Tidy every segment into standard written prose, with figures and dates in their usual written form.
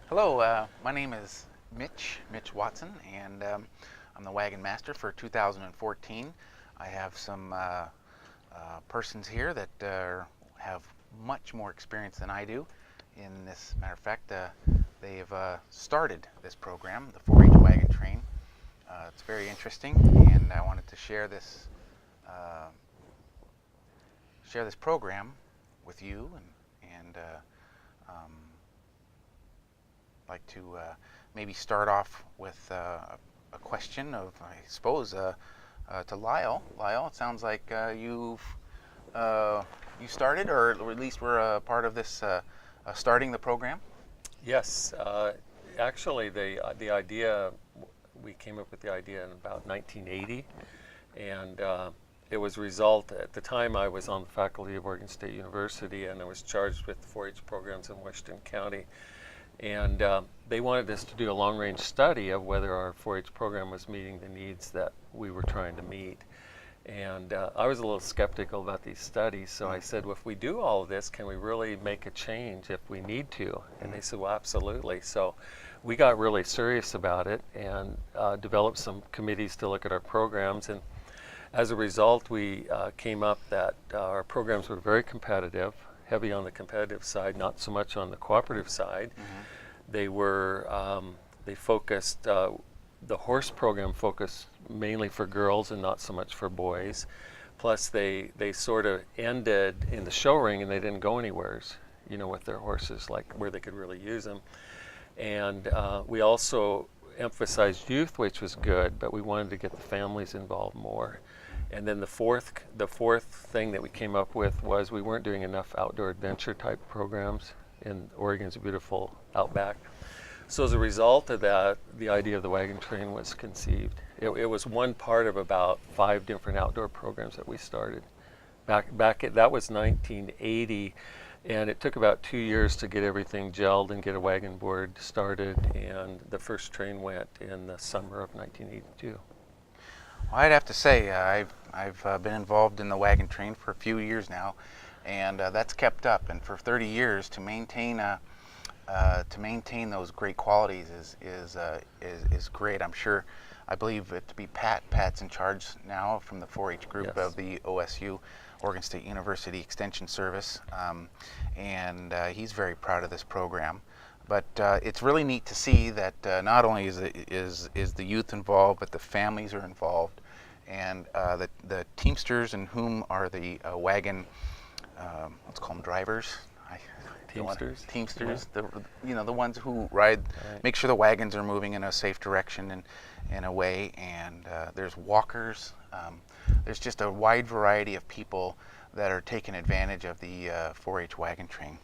Hello, my name is Mitch Watson, and I'm the Wagon Master for 2014. I have some persons here that have much more experience than I do. In this matter of fact, they've started this program, the 4-H Wagon Train. It's very interesting, and I wanted to uh, share this program with you, and um, like to maybe start off with a question of, I suppose, to Lyle. Lyle, it sounds like you started, or at least were a part of this starting the program. Yes, actually, the idea we came up with the idea in about 1980, and it was a result. At the time, I was on the faculty of Oregon State University, and I was charged with 4-H programs in Washington County. And they wanted us to do a long-range study of whether our 4-H program was meeting the needs that we were trying to meet. And I was a little skeptical about these studies, so I said, well, if we do all of this, can we really make a change if we need to? And they said, well, absolutely. So we got really serious about it and developed some committees to look at our programs. And as a result, we came up that our programs were very competitive, heavy on the competitive side, not so much on the cooperative side. They were, they focused, the horse program focused mainly for girls and not so much for boys. Plus they sort of ended in the show ring and they didn't go anywheres, with their horses, like where they could really use them. And we also emphasized youth, which was good, but we wanted to get the families involved more. And then the fourth thing that we came up with was we weren't doing enough outdoor adventure type programs in Oregon's beautiful outback. So as a result of that, the idea of the wagon train was conceived. It was one part of about 5 different outdoor programs that we started. That was 1980, and it took about 2 years to get everything gelled and get a wagon board started, and the first train went in the summer of 1982. Well, I'd have to say I've been involved in the wagon train for a few years now, and that's kept up. And for 30 years, to maintain those great qualities is great. I believe it to be Pat. Pat's in charge now from the 4-H group Yes. of the OSU, Oregon State University Extension Service, and he's very proud of this program. But it's really neat to see that not only is the youth involved, but the families are involved, and the teamsters, and whom are the wagon, let's call them drivers. Teamsters, Yeah. the ones who ride, Right. make sure the wagons are moving in a safe direction and in a way. And there's walkers. There's just a wide variety of people that are taking advantage of the 4-H wagon train.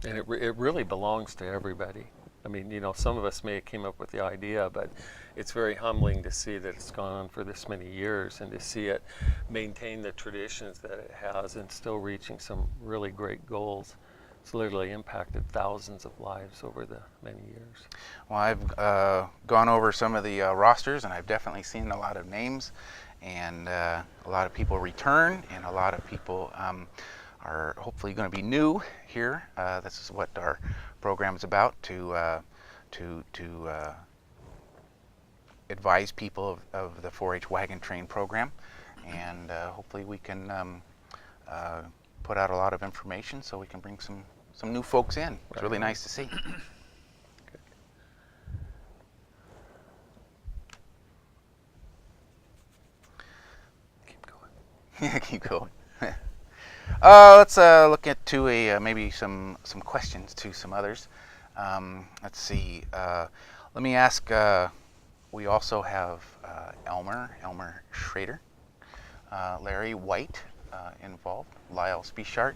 And it really belongs to everybody. I mean, some of us may have came up with the idea, but it's very humbling to see that it's gone on for this many years and to see it maintain the traditions that it has and still reaching some really great goals. It's literally impacted thousands of lives over the many years. Well, I've gone over some of the rosters, and I've definitely seen a lot of names, and a lot of people return, and a lot of people are hopefully going to be new here. This is what our program is about, to advise people of the 4-H wagon train program, and hopefully we can put out a lot of information so we can bring some new folks in. It's really nice to see. Keep going. Yeah, keep going. Let's look into maybe some questions to some others. Let's see. Let me ask. We also have Elmer Schrader, Larry White involved, Lyle Spichart,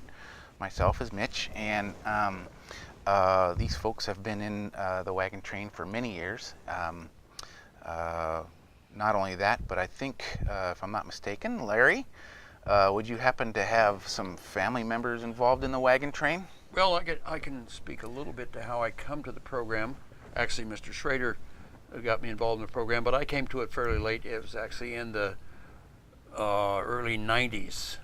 myself as Mitch, and these folks have been in the wagon train for many years. Not only that, but I think, if I'm not mistaken, Larry, would you happen to have some family members involved in the wagon train? Well, I can speak a little bit to how I come to the program. Actually, Mr. Schrader got me involved in the program, but I came to it fairly late. It was actually in the early 90s.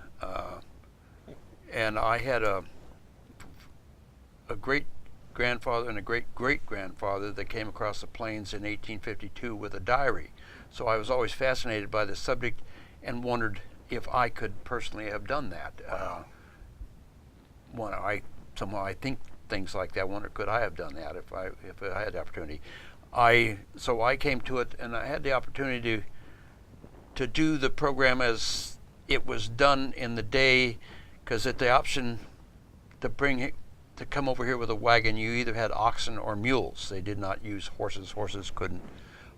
And I had a great great-grandfather and a great-great-grandfather that came across the plains in 1852 with a diary. So I was always fascinated by the subject and wondered if I could personally have done that. Somehow I think things like that. I wonder, could I have done that if I had the opportunity? So I came to it, and I had the opportunity to do the program as it was done in the day, because at the option to come over here with a wagon, you either had oxen or mules. They did not use horses. Horses couldn't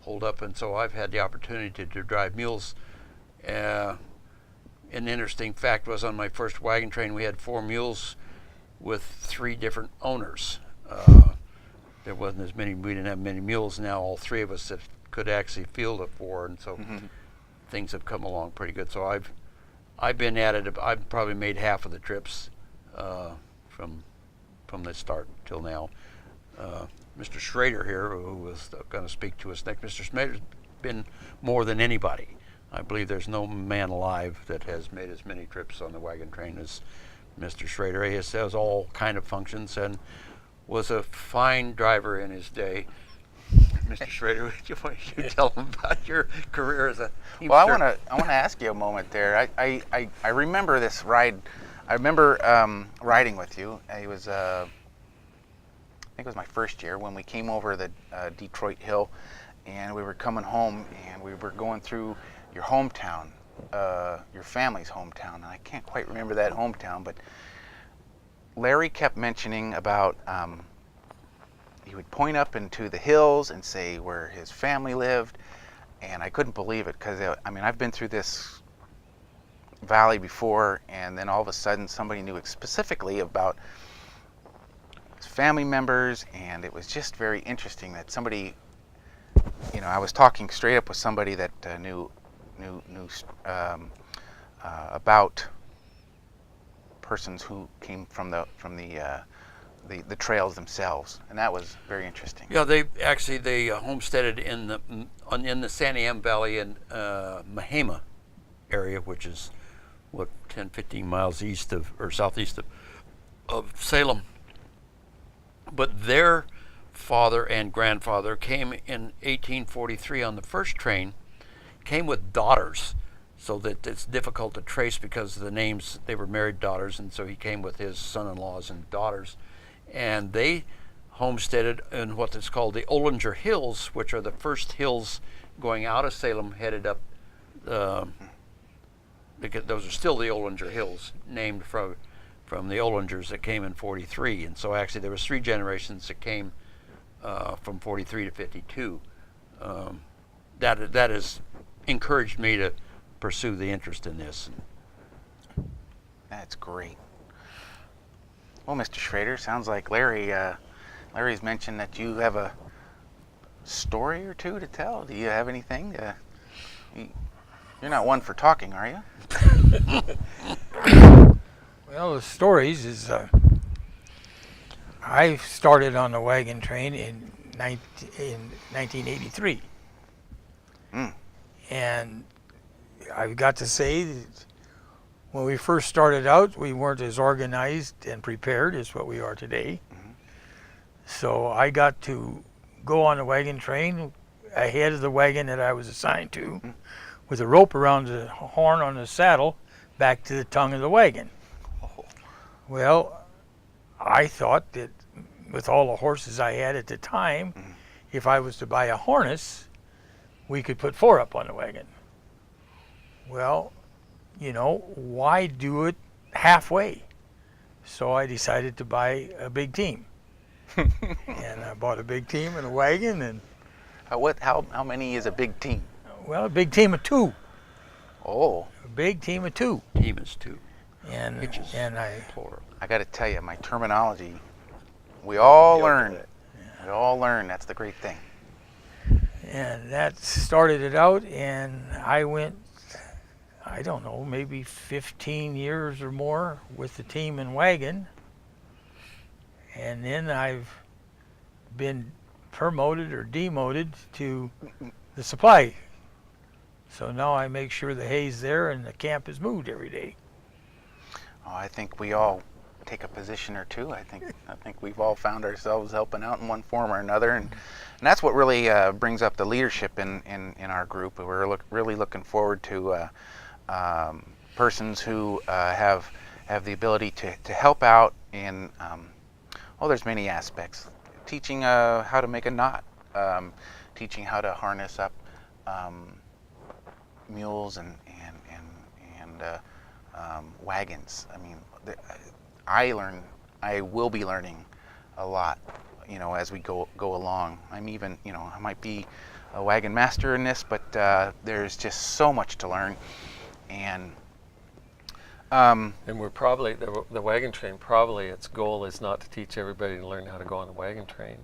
hold up, and so I've had the opportunity to drive mules. An interesting fact was, on my first wagon train, we had 4 mules with 3 different owners. There wasn't as many. We didn't have many mules. Now all 3 of us that could actually field a 4, and so things have come along pretty good. So I've been at it. I've probably made half of the trips from the start till now. Mr. Schrader here, who was going to speak to us next, Mr. Schrader's been more than anybody. I believe there's no man alive that has made as many trips on the wagon train as Mr. Schrader. He has all kind of functions and was a fine driver in his day. Mr. Schrader, would you tell him about your career as a teamster? Well, I want to ask you a moment there. I remember this ride. I remember riding with you. It was I think it was my first year when we came over the Detroit Hill, and we were coming home, and we were going through your hometown, your family's hometown, and I can't quite remember that hometown, but Larry kept mentioning about he would point up into the hills and say where his family lived, and I couldn't believe it, because I've been through this valley before, and then all of a sudden somebody knew specifically about his family members, and it was just very interesting that somebody, I was talking straight up with somebody that knew about persons who came from the trails themselves, and that was very interesting. Yeah, they homesteaded in the Santiam Valley in Mahama area, which is 10-15 miles east of or southeast of Salem. But their father and grandfather came in 1843 on the first train, came with daughters, so that it's difficult to trace because of the names. They were married daughters, and so he came with his son-in-laws and daughters, and they homesteaded in what is called the Ollinger Hills, which are the first hills going out of Salem, headed up. Those are still the Ollinger Hills, named from the Ollingers that came in 43, and so actually there was 3 generations that came from 43 to 52. That has encouraged me to pursue the interest in this. That's great. Well, Mr. Schrader, sounds like Larry's mentioned that you have a story or two to tell. Do you have anything? You're not one for talking, are you? Well, the stories is I started on the wagon train in 1983. And I've got to say that when we first started out, we weren't as organized and prepared as what we are today. So I got to go on the wagon train ahead of the wagon that I was assigned to, with a rope around the horn on the saddle back to the tongue of the wagon. Well, I thought that with all the horses I had at the time, if I was to buy a harness, we could put 4 up on the wagon. Well, why do it halfway? So I decided to buy a big team. And I bought a big team and a wagon. And how many is a big team? Well, a big team of 2. Oh. A big team of 2. Team is 2. And I got to tell you, my terminology, we all learn. We all learn. That's the great thing. And that started it out, and I went, I don't know, maybe 15 years or more with the team and wagon. And then I've been promoted or demoted to the supply. So now I make sure the hay's there and the camp is moved every day. Oh, I think we all take a position or two. I think we've all found ourselves helping out in one form or another, and that's what really brings up the leadership in our group. We're really looking forward to persons who have the ability to help out in there's many aspects. Teaching how to make a knot, teaching how to harness up mules and wagons. I mean, I will be learning a lot, as we go along. I'm even, I might be a wagon master in this, but there's just so much to learn. And we're probably, the wagon train, probably its goal is not to teach everybody to learn how to go on the wagon train,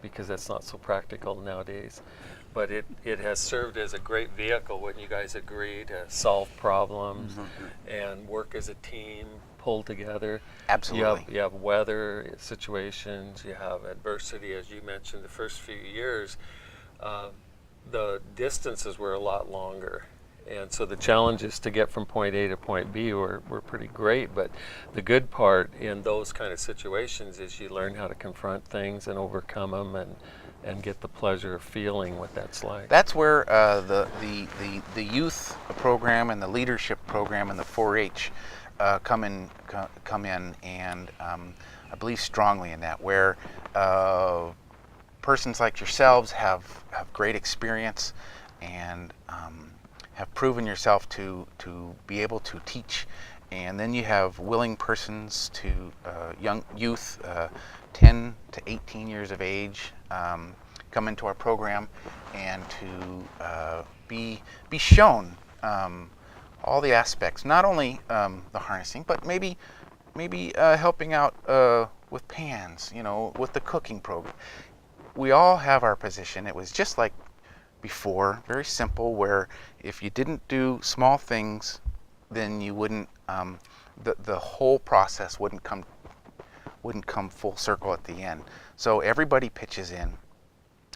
because that's not so practical nowadays. But it has served as a great vehicle when you guys agree to solve problems and work as a team, pull together. Absolutely. You have weather situations, you have adversity, as you mentioned. The first few years, the distances were a lot longer. And so the challenges to get from point A to point B were pretty great. But the good part in those kind of situations is you learn how to confront things and overcome them and get the pleasure of feeling what that's like. That's where the youth program and the leadership program and the 4-H come in, and I believe strongly in that, where persons like yourselves have great experience and have proven yourself to be able to teach, and then you have willing persons to young youth, 10 to 18 years of age, come into our program and to be shown all the aspects, not only the harnessing, but maybe helping out with pans, with the cooking program. We all have our position. It was just like before, very simple, where if you didn't do small things, then you wouldn't, the whole process wouldn't come full circle at the end. So everybody pitches in.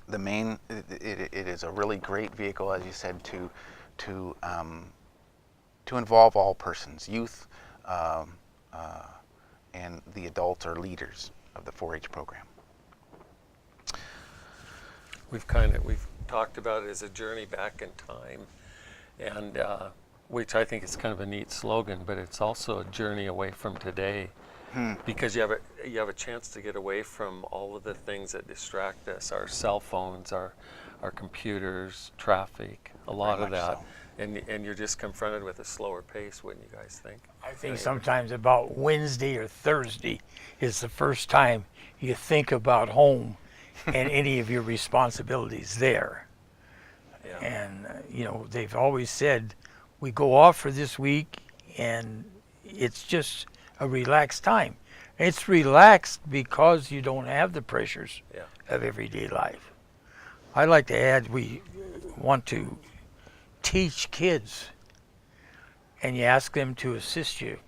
It is a really great vehicle, as you said, to involve all persons, youth, and the adults or leaders of the 4-H program. We've talked about it as a journey back in time, and which I think is kind of a neat slogan, but it's also a journey away from today, because you have a chance to get away from all of the things that distract us, our cell phones, our computers, traffic, a lot of that. So. And you're just confronted with a slower pace, wouldn't you guys think? I think sometimes about Wednesday or Thursday is the first time you think about home and any of your responsibilities there. Yeah. And, they've always said, we go off for this week and it's just a relaxed time. It's relaxed because you don't have the pressures of everyday life. I'd like to add, we want to teach kids, and you ask them to assist you.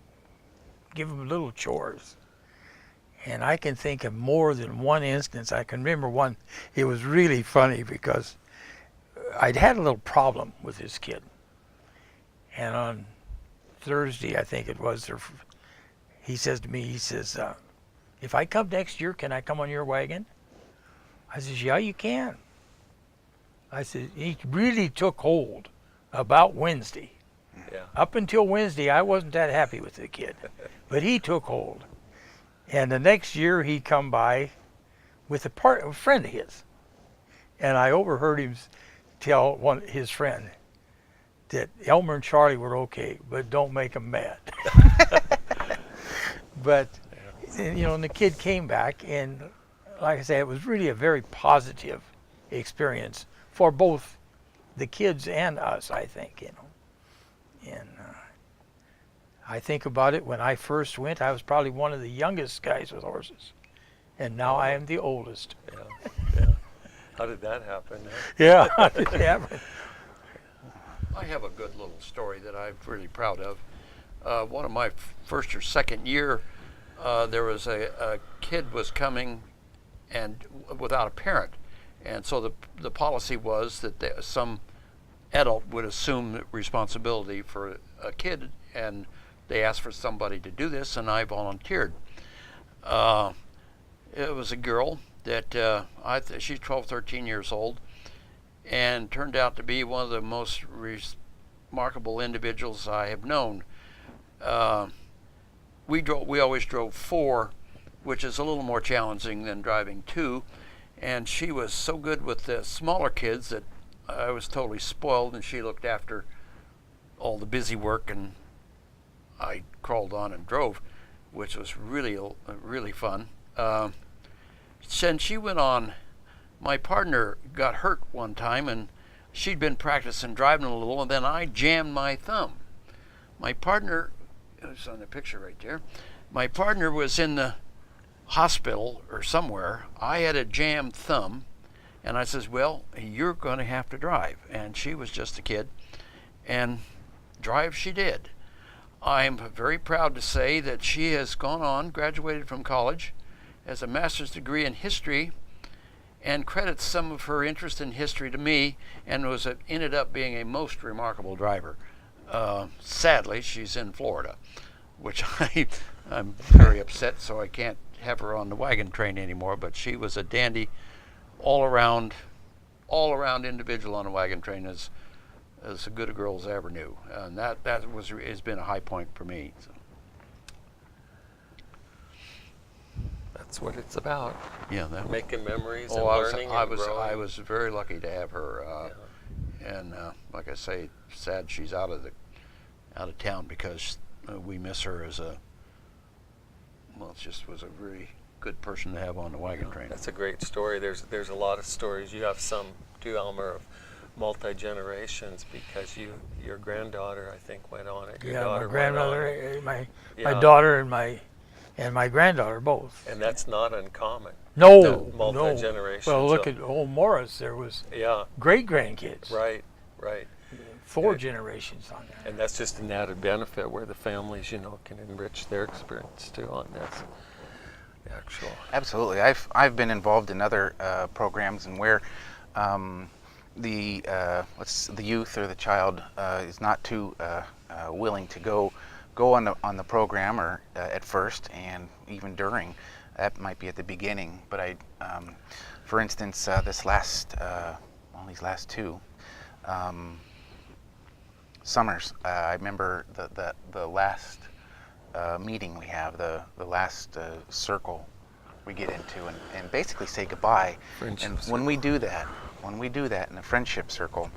Give them little chores. And I can think of more than one instance. I can remember one. It was really funny because I'd had a little problem with this kid. And on Thursday, I think it was, he says to me, if I come next year, can I come on your wagon? I says, yeah, you can. I said, he really took hold about Wednesday. Yeah. Up until Wednesday, I wasn't that happy with the kid, but he took hold. And the next year, he come by with a friend of his, and I overheard him tell his friend that Elmer and Charlie were okay, but don't make them mad. But and the kid came back, and like I say, it was really a very positive experience for both the kids and us, I think, And I think about it, when I first went, I was probably one of the youngest guys with horses. And now I am the oldest. Yeah. How did that happen? Yeah, how did it happen? I have a good little story that I'm really proud of. One of my first or second year, there was a kid was coming and without a parent. And so the policy was that some adult would assume responsibility for a kid and they asked for somebody to do this, and I volunteered. It was a girl that she's 12, 13 years old, and turned out to be one of the most remarkable individuals I have known. We always drove 4, which is a little more challenging than driving 2, and she was so good with the smaller kids that I was totally spoiled, and she looked after all the busy work, and I crawled on and drove, which was really fun. Since she went on, my partner got hurt one time, and she'd been practicing driving a little, and then I jammed my thumb. My partner, it's on the picture right there, my partner was in the hospital or somewhere. I had a jammed thumb, and I says, well, you're going to have to drive. And she was just a kid, and drive she did. I'm very proud to say that she has gone on, graduated from college, has a master's degree in history, and credits some of her interest in history to me, and ended up being a most remarkable driver. Sadly, she's in Florida, which I'm very upset, so I can't have her on the wagon train anymore, but she was a dandy, all around individual on a wagon train, as good a girl as I ever knew, and that has been a high point for me. So. That's what it's about. Yeah, Making memories and I learning and growing. I was very lucky to have her, and like I say, sad she's out of town, because we miss her as it just was a really good person to have on the wagon train. That's a great story. There's a lot of stories. You have some too, Elmer, of multi-generations, because your granddaughter, I think, went on it. Your Yeah, my daughter went grandmother, on it. my daughter and my granddaughter both. And that's not uncommon. No. Multi-generations. Well, look at old Morris. There was great grandkids. Right. 4 generations on there. And that's just an added benefit, where the families, can enrich their experience too on this. The actual. Absolutely. I've been involved in other programs, and where the youth or the child is not too willing to go on the program, or at first, and even during. That might be at the beginning, but for instance, these last 2 summers, I remember the last meeting we have, the last circle we get into, and basically say goodbye. And when we do that in the friendship circle,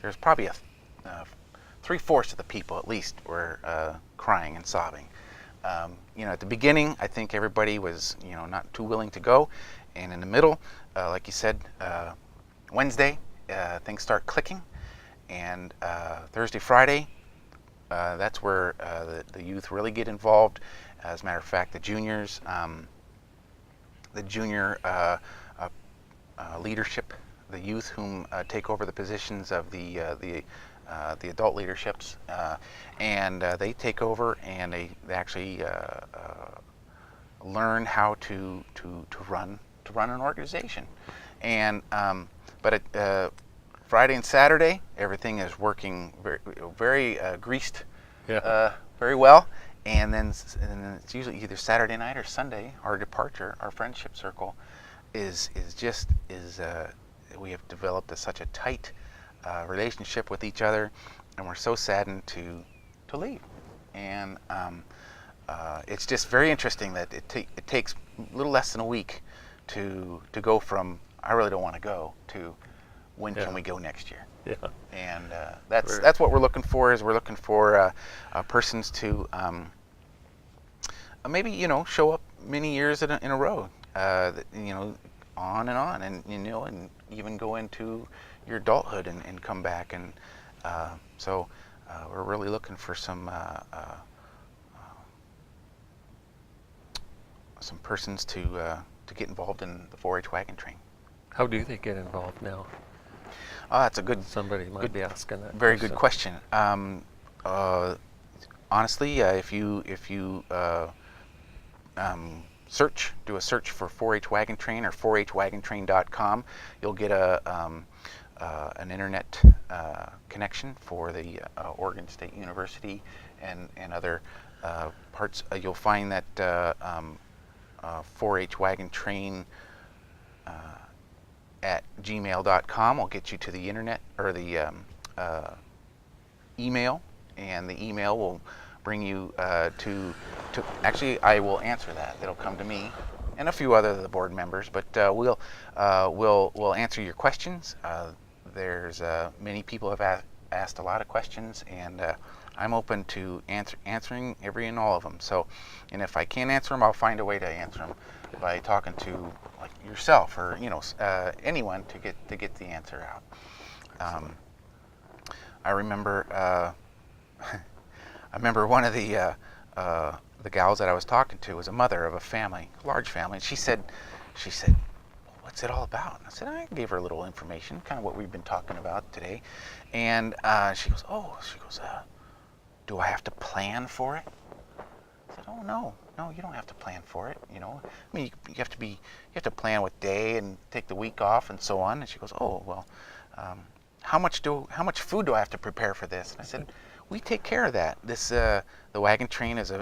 there's probably 3/4 of the people at least were crying and sobbing. At the beginning, I think everybody was not too willing to go, and in the middle, like you said, Wednesday, things start clicking, and Thursday, Friday, that's where the youth really get involved. As a matter of fact, the juniors, the junior leadership, the youth whom take over the positions of the adult leaderships, and they take over, and they actually learn how to run an organization. And but Friday and Saturday, everything is working very greased, very well. And then it's usually either Saturday night or Sunday. Our departure, our friendship circle, is we have developed such a tight relationship with each other, and we're so saddened to leave. And it's just very interesting that it takes a little less than a week to go from I really don't want to go to when can we go next year. Yeah. And that's what we're looking for. We're looking for persons to maybe show up many years in a row, on and on, and and even go into your adulthood and come back. And so we're really looking for some persons to get involved in the 4-H wagon train. How do they get involved now? That's a good. Somebody might be asking that. Very good question. Honestly, if you do a search for 4-H wagon train or 4hwagontrain.com, you'll get a an internet connection for the Oregon State University and other parts. You'll find that 4-H Wagon Train at gmail.com will get you to the internet or the email, and the email will bring you to actually I will answer that. It'll come to me and a few other of the board members, but we'll answer your questions. There's many people have asked a lot of questions, and I'm open to answering every and all of them. So, and if I can't answer them, I'll find a way to answer them by talking to like yourself or anyone to get the answer out. I remember one of the gals that I was talking to was a mother of a family, large family, and she said, "What's it all about?" And I said, I gave her a little information, kind of what we've been talking about today, and she goes, "Do I have to plan for it?" I said, "Oh no, you don't have to plan for it. I mean, you have to plan what day and take the week off and so on." And she goes, "Oh well, how much food do I have to prepare for this?" And I said, "We take care of that. This the wagon train is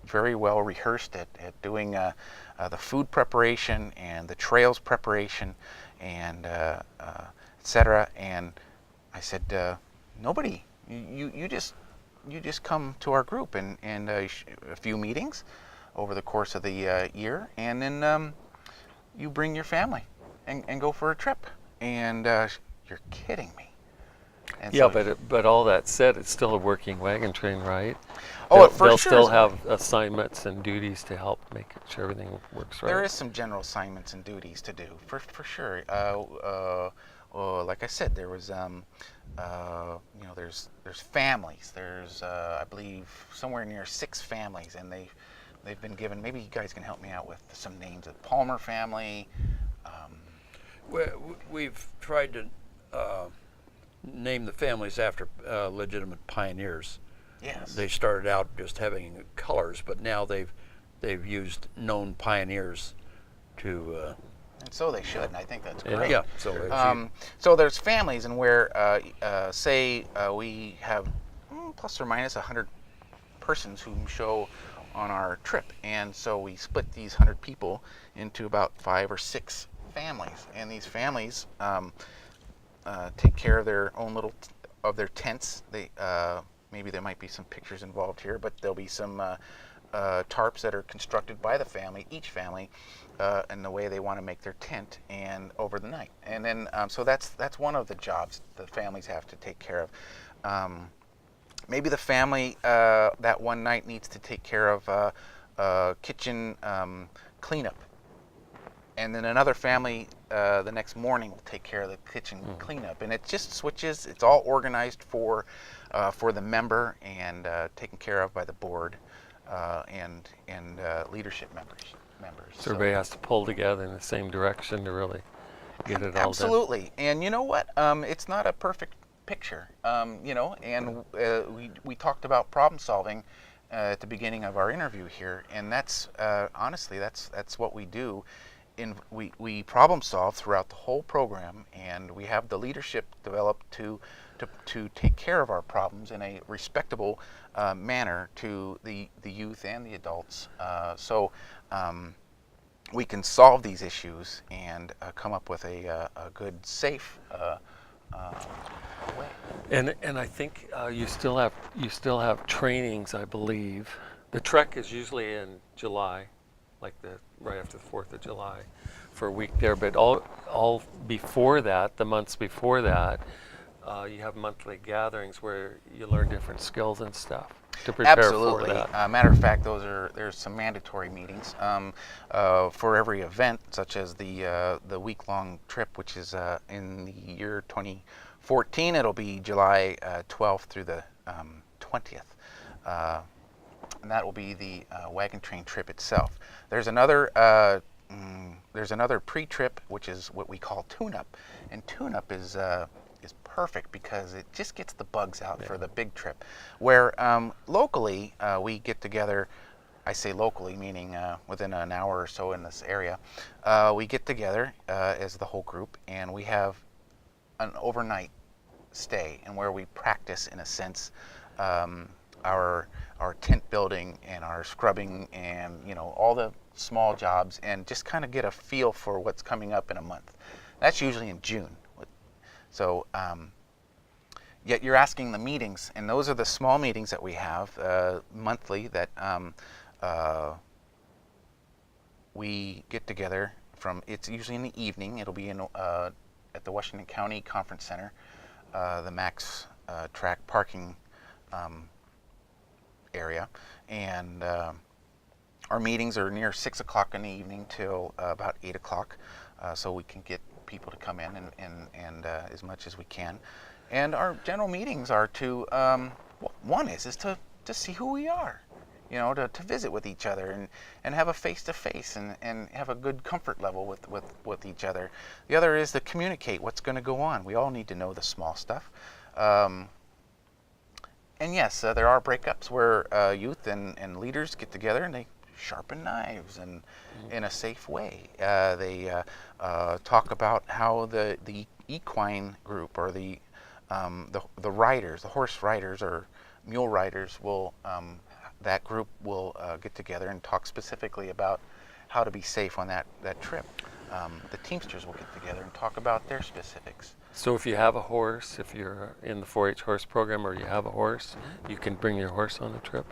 very well rehearsed at doing the food preparation and the trails preparation and etc." And I said, "Nobody. You just come to our group and a few meetings over the course of the year, and then you bring your family and go for a trip." And you're kidding me. And Yeah, so, but all that said, it's still a working wagon train, right? oh, for They'll sure. still have assignments and duties to help make sure everything works right. There is some general assignments and duties to do for sure. Like I said, there was there's families. There's I believe somewhere near 6 families, and they've been given. Maybe you guys can help me out with some names. The Palmer family. We've tried to name the families after legitimate pioneers. Yes. They started out just having colors, but now they've used known pioneers to. And so they should, and I think that's Yeah. great. Yeah. So there's families, and where say we have plus or minus 100 persons who show on our trip, and so we split these 100 people into about 5 or 6 families, and these families take care of their own of their tents. They maybe there might be some pictures involved here, but there'll be some tarps that are constructed by the family, each family, and the way they want to make their tent and over the night. And then so that's one of the jobs the families have to take care of. Maybe the family that one night needs to take care of kitchen cleanup. And then another family the next morning will take care of the kitchen cleanup, and it just switches. It's all organized for the member and taken care of by the board and leadership members. So everybody has to pull together in the same direction to really get it all Absolutely, and you know what? It's not a perfect picture, and we talked about problem solving at the beginning of our interview here, and that's honestly that's what we do. We problem solve throughout the whole program, and we have the leadership developed to take care of our problems in a respectable manner to the youth and the adults, so we can solve these issues and come up with a good, safe way. And I think you still have trainings, I believe. The trek is usually in July, like right after the 4th of July, for a week there. But all before that, the months before that, you have monthly gatherings where you learn different skills and stuff to prepare Absolutely. for that. Matter of fact, there's some mandatory meetings for every event, such as the week-long trip, which is in the year 2014. It'll be July 12th through the 20th. And that will be the wagon train trip itself. There's another pre-trip, which is what we call tune-up, and tune-up is perfect because it just gets the bugs out for the big trip. Where locally we get together I say locally, meaning within an hour or so in this area, we get together as the whole group, and we have an overnight stay, and where we practice, in a sense, our tent building and our scrubbing, and all the small jobs, and just kind of get a feel for what's coming up in a month. That's usually in June. So yet you're asking the meetings, and those are the small meetings that we have monthly that we get together from. It's usually in the evening. It'll be in at the Washington County Conference Center, the Max Track parking area, and our meetings are near 6 o'clock in the evening till about 8 o'clock, so we can get people to come in and as much as we can. And our general meetings are to, one is to see who we are, to visit with each other and have a face-to-face and have a good comfort level with each other. The other is to communicate what's going to go on. We all need to know the small stuff. And yes, there are breakups where youth and leaders get together and they sharpen knives and in a safe way. They talk about how the equine group or the riders, the horse riders or mule riders will that group will get together and talk specifically about how to be safe on that trip. The Teamsters will get together and talk about their specifics. So if you have a horse, if you're in the 4-H horse program or you have a horse, you can bring your horse on the trip?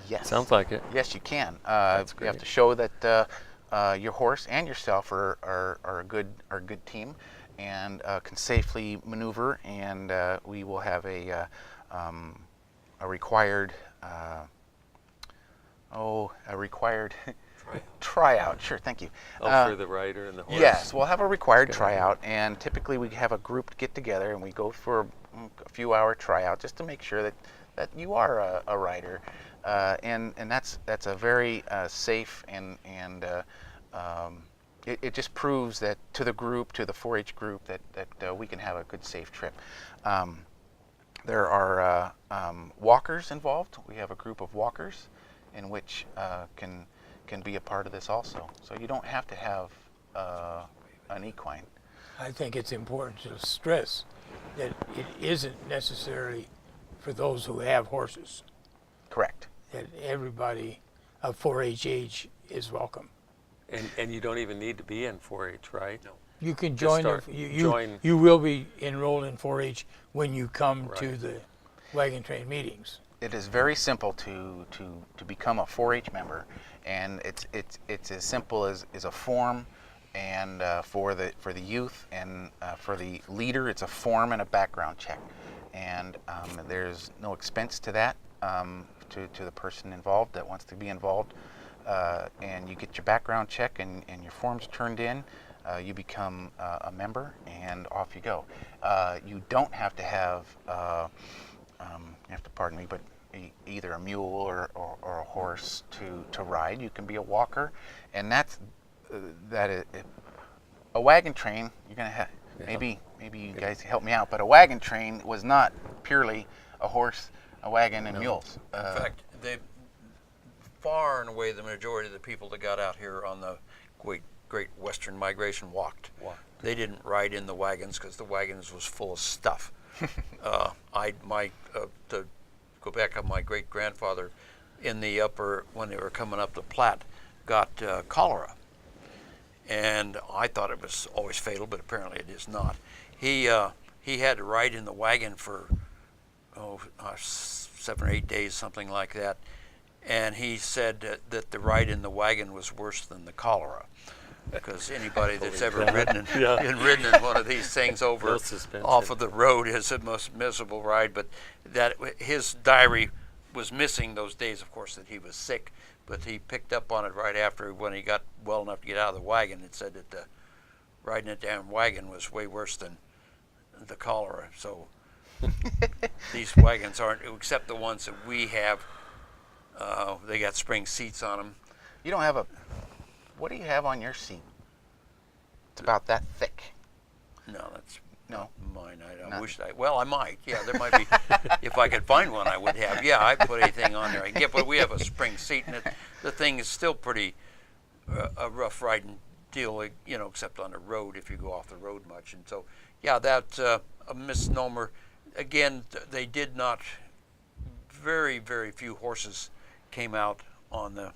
Yes. Sounds like it. Yes, you can. That's You have great. to show that your horse and yourself are a good team and can safely maneuver, and we will have a required tryout. Sure, thank you. Oh, for the rider and the horse? Yes, we'll have a required Okay. tryout, and typically we have a group get together and we go for a few hour tryout just to make sure that you are a rider, and that's a very safe and it just proves that to the group, to the 4-H group, that we can have a good safe trip. There are walkers involved. We have a group of walkers in which can be a part of this also. So you don't have to have an equine. I think it's important to stress that it isn't necessarily for those who have horses, Correct. that everybody of 4-H age is welcome. And you don't even need to be in 4-H, right? No. You can Just join, start- join- you will be enrolled in 4-H when you come to Right. the wagon train meetings. It is very simple to become a 4-H member, and it's as simple as a form, and for the youth and for the leader, it's a form and a background check, and there's no expense to that to the person involved that wants to be involved, and you get your background check and your forms turned in. You become a member, and off you go. You don't have to have. You have to pardon me, but either a mule or a horse to ride. You can be a walker, and that's a wagon train. You're gonna have maybe you guys help me out, but a wagon train was not purely a horse, a wagon, and mules. In fact, far and away the majority of the people that got out here on the Great Western Migration walked. They didn't ride in the wagons because the wagons was full of stuff. To go back up, my great grandfather in the upper, when they were coming up the Platte, got cholera, and I thought it was always fatal, but apparently it is not. He had to ride in the wagon for 7 or 8 days, something like that, and he said that the ride in the wagon was worse than the cholera. Because anybody that's ever ridden in one of these things over No suspension. off of the road is the most miserable ride. But that his diary was missing those days, of course, that he was sick. But he picked up on it right after when he got well enough to get out of the wagon. It said that riding a damn wagon was way worse than the cholera. So these wagons aren't, except the ones that we have. They got spring seats on them. You don't have what do you have on your seat? It's about that thick. No, that's No. Mine. I Nothing. wish I might. Yeah, there might be. If I could find one, I would have. Yeah, I'd put anything on there I can get. But we have a spring seat, and the thing is still pretty a rough riding deal, like, except on the road if you go off the road much. And so, yeah, that's a misnomer. Again, they did not. Very, very few horses came out on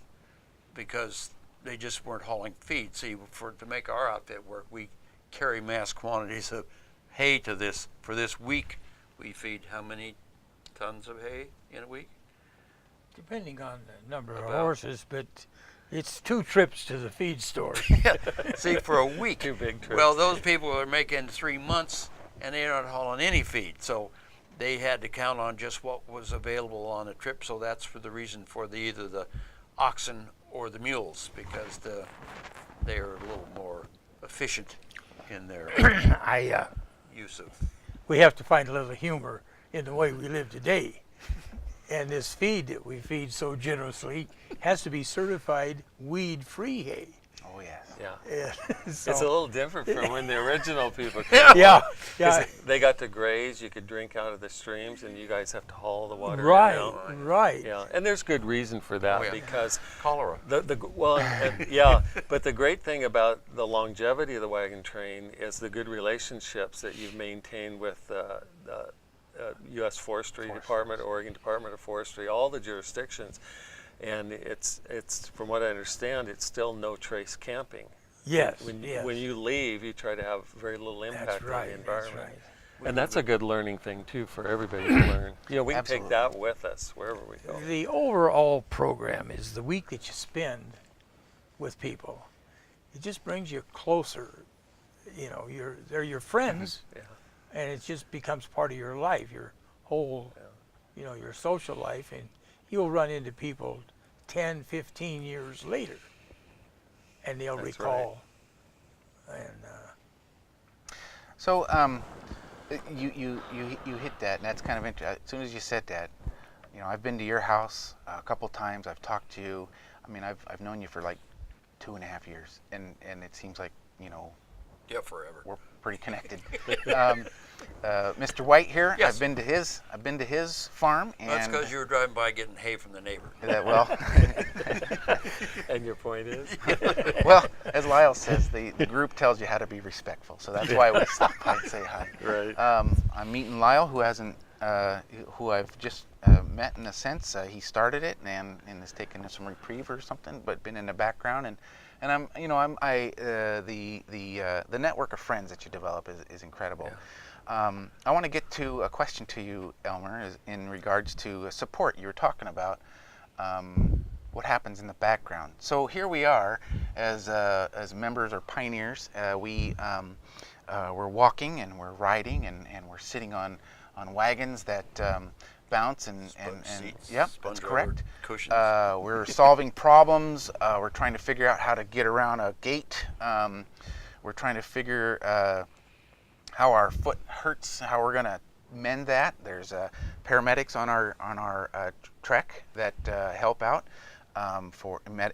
because they just weren't hauling feed. See, to make our outfit work, we carry mass quantities of hay for this week. We feed how many tons of hay in a week? Depending on the number of About. horses, but it's 2 trips to the feed store. Yeah. See, for a week. 2 big trips. Well, those people are making 3 months, and they're not hauling any feed. So they had to count on just what was available on the trip. So that's for the reason for either the oxen or the mules, because they're a little more efficient in their use of. We have to find a little humor in the way we live today. And this feed that we feed so generously has to be certified weed-free hay. Oh yes. Yeah. Yeah, It's a little different from when the original people came. yeah, along. yeah. 'Cause they got to graze, you could drink out of the streams, and you guys have to haul the water in Right, now. right. Yeah, and there's good reason for that Oh, yeah. because Cholera. yeah, but the great thing about the longevity of the wagon train is the good relationships that you've maintained with U.S. Forestry Department, Oregon Department of Forestry, all the jurisdictions, and it's from what I understand, it's still no trace camping. Yes, When yes. when you leave, you try to have very little impact That's on right, the that's environment. right. And that's a good learning thing too for everybody to learn. We can Absolutely. take that with us wherever we go. The overall program is the week that you spend with people. It just brings you closer. They're your friends, Yeah. and it just becomes part of your life, your whole, your social life, and you'll run into people 10, 15 years later, and they'll That's recall. And So you hit that, and that's kind of interesting. As soon as you said that, I've been to your house a couple times. I've talked to you. I mean, I've known you for like 2.5 years, and it seems like Yeah, forever. we're pretty connected. Mr. White here. Yes. I've been to his farm, and That's because you were driving by getting hay from the neighbor. well, And your point is? well, as Lyle says, the group tells you how to be respectful, so that's why we stop by and say hi. Right. I'm meeting Lyle, who I've just met in a sense. He started it and has taken some reprieve or something, but been in the background, and the network of friends that you develop is incredible. Yeah. I want to get to a question to you, Elmer, in regards to support. You were talking about what happens in the background. So here we are, as members or pioneers. We're walking and we're riding and we're sitting on wagons that bounce and Seats, yep, sponge that's correct. over cushions. We're solving problems. We're trying to figure out how to get around a gate. We're trying to figure how our foot hurts, how we're gonna mend that. There's paramedics on our trek that help out